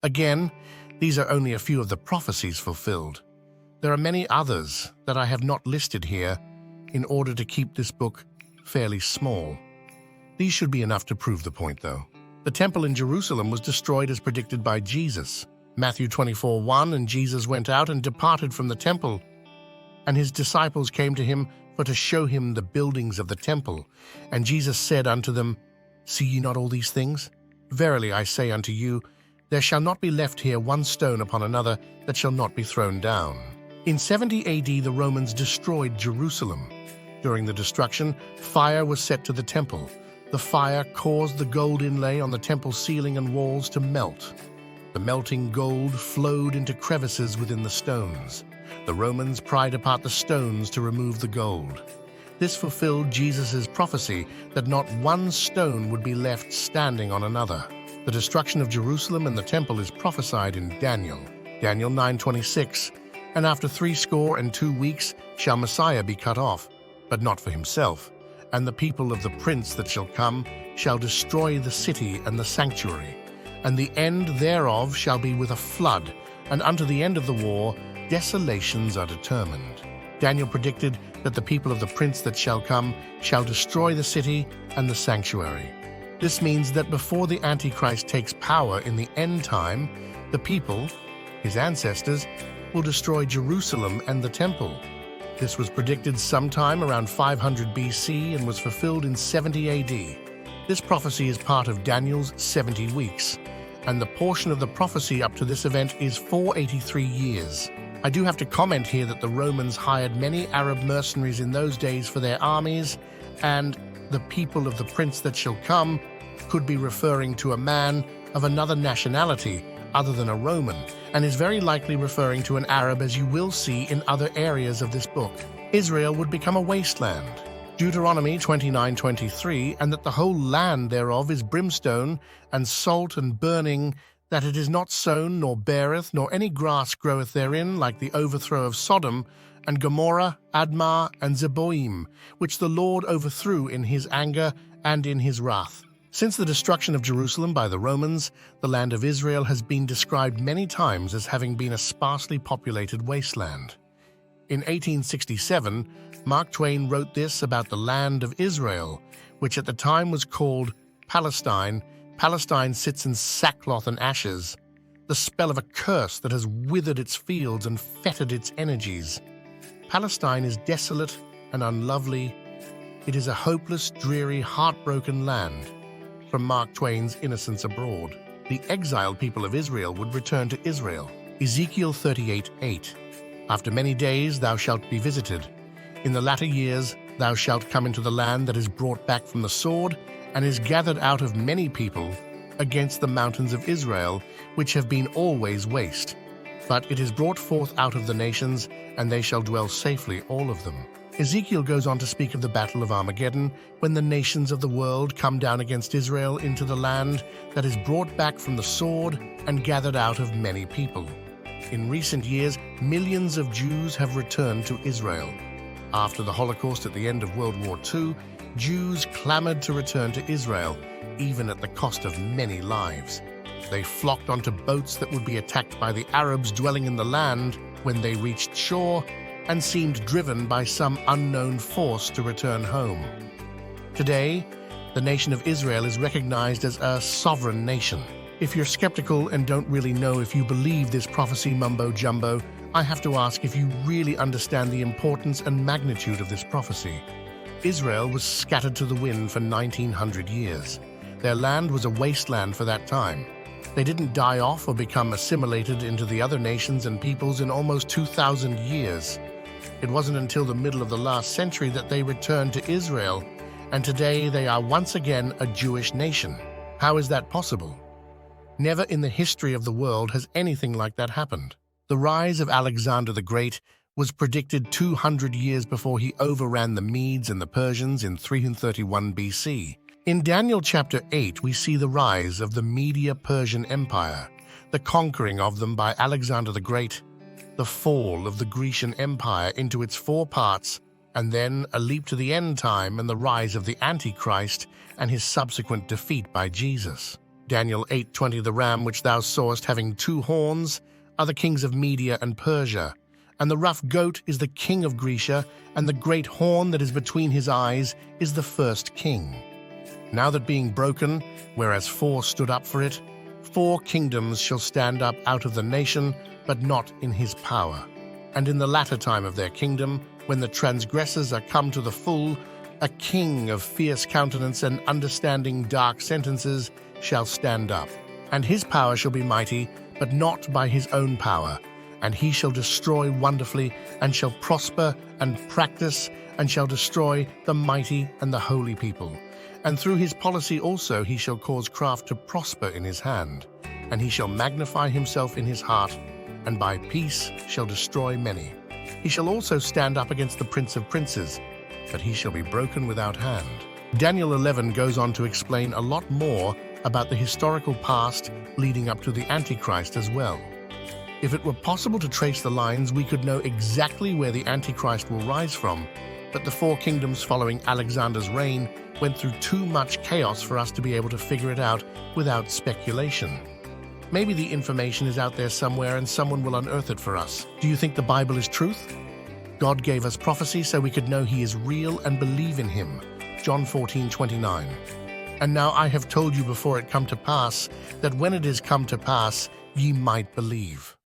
Again, these are only a few of the prophecies fulfilled. There are many others that I have not listed here in order to keep this book fairly small. These should be enough to prove the point, though. The temple in Jerusalem was destroyed as predicted by Jesus. Matthew 24:1, and Jesus went out and departed from the temple, and his disciples came to him for to show him the buildings of the temple. And Jesus said unto them, See ye not all these things? Verily I say unto you, there shall not be left here one stone upon another that shall not be thrown down. In 70 AD, the Romans destroyed Jerusalem. During the destruction, fire was set to the temple. The fire caused the gold inlay on the temple ceiling and walls to melt. The melting gold flowed into crevices within the stones. The Romans pried apart the stones to remove the gold. This fulfilled Jesus' prophecy that not one stone would be left standing on another. The destruction of Jerusalem and the temple is prophesied in Daniel 9:26, and after 62 weeks shall Messiah be cut off, but not for himself, and the people of the prince that shall come shall destroy the city and the sanctuary, and the end thereof shall be with a flood, and unto the end of the war desolations are determined. Daniel predicted that the people of the prince that shall come shall destroy the city and the sanctuary. This means that before the Antichrist takes power in the end time, the people, his ancestors, will destroy Jerusalem and the temple. This was predicted sometime around 500 BC and was fulfilled in 70 AD. This prophecy is part of Daniel's 70 weeks, and the portion of the prophecy up to this event is 483 years. I do have to comment here that the Romans hired many Arab mercenaries in those days for their armies, and the people of the prince that shall come could be referring to a man of another nationality other than a Roman, and is very likely referring to an Arab, as you will see in other areas of this book. Israel would become a wasteland. Deuteronomy 29:23, and that the whole land thereof is brimstone and salt and burning, that it is not sown, nor beareth, nor any grass groweth therein, like the overthrow of Sodom, and Gomorrah, Admah, and Zeboim, which the Lord overthrew in his anger and in his wrath. Since the destruction of Jerusalem by the Romans, the land of Israel has been described many times as having been a sparsely populated wasteland. In 1867, Mark Twain wrote this about the land of Israel, which at the time was called Palestine. Palestine sits in sackcloth and ashes, the spell of a curse that has withered its fields and fettered its energies. Palestine is desolate and unlovely. It is a hopeless, dreary, heartbroken land. From Mark Twain's Innocents Abroad. The exiled people of Israel would return to Israel. Ezekiel 38:8. After many days thou shalt be visited. In the latter years thou shalt come into the land that is brought back from the sword, and is gathered out of many people against the mountains of Israel, which have been always waste. But it is brought forth out of the nations, and they shall dwell safely, all of them. Ezekiel goes on to speak of the Battle of Armageddon, when the nations of the world come down against Israel into the land that is brought back from the sword and gathered out of many people. In recent years, millions of Jews have returned to Israel. After the Holocaust at the end of World War II, Jews clamored to return to Israel, even at the cost of many lives. They flocked onto boats that would be attacked by the Arabs dwelling in the land when they reached shore, and seemed driven by some unknown force to return home. Today, the nation of Israel is recognized as a sovereign nation. If you're skeptical and don't really know if you believe this prophecy mumbo-jumbo, I have to ask if you really understand the importance and magnitude of this prophecy. Israel was scattered to the wind for 1900 years. Their land was a wasteland for that time. They didn't die off or become assimilated into the other nations and peoples in almost 2,000 years. It wasn't until the middle of the last century that they returned to Israel, and today they are once again a Jewish nation. How is that possible? Never in the history of the world has anything like that happened. The rise of Alexander the Great was predicted 200 years before he overran the Medes and the Persians in 331 BC. In Daniel chapter 8, we see the rise of the Media-Persian Empire, the conquering of them by Alexander the Great, the fall of the Grecian Empire into its 4 parts, and then a leap to the end time and the rise of the Antichrist and his subsequent defeat by Jesus. Daniel 8:20, the ram which thou sawest having 2 horns are the kings of Media and Persia, and the rough goat is the king of Grecia, and the great horn that is between his eyes is the first king. Now that being broken, whereas 4 stood up for it, 4 kingdoms shall stand up out of the nation, but not in his power. And in the latter time of their kingdom, when the transgressors are come to the full, a king of fierce countenance and understanding dark sentences shall stand up. And his power shall be mighty, but not by his own power. And he shall destroy wonderfully, and shall prosper and practice, and shall destroy the mighty and the holy people. And through his policy also he shall cause craft to prosper in his hand. And he shall magnify himself in his heart, and by peace shall destroy many. He shall also stand up against the prince of princes, but he shall be broken without hand. Daniel 11 goes on to explain a lot more about the historical past leading up to the Antichrist as well. If it were possible to trace the lines, we could know exactly where the Antichrist will rise from, but the 4 kingdoms following Alexander's reign went through too much chaos for us to be able to figure it out without speculation. Maybe the information is out there somewhere and someone will unearth it for us. Do you think the Bible is truth? God gave us prophecy so we could know he is real and believe in him. John 14:29. And now I have told you before it come to pass, that when it is come to pass, ye might believe.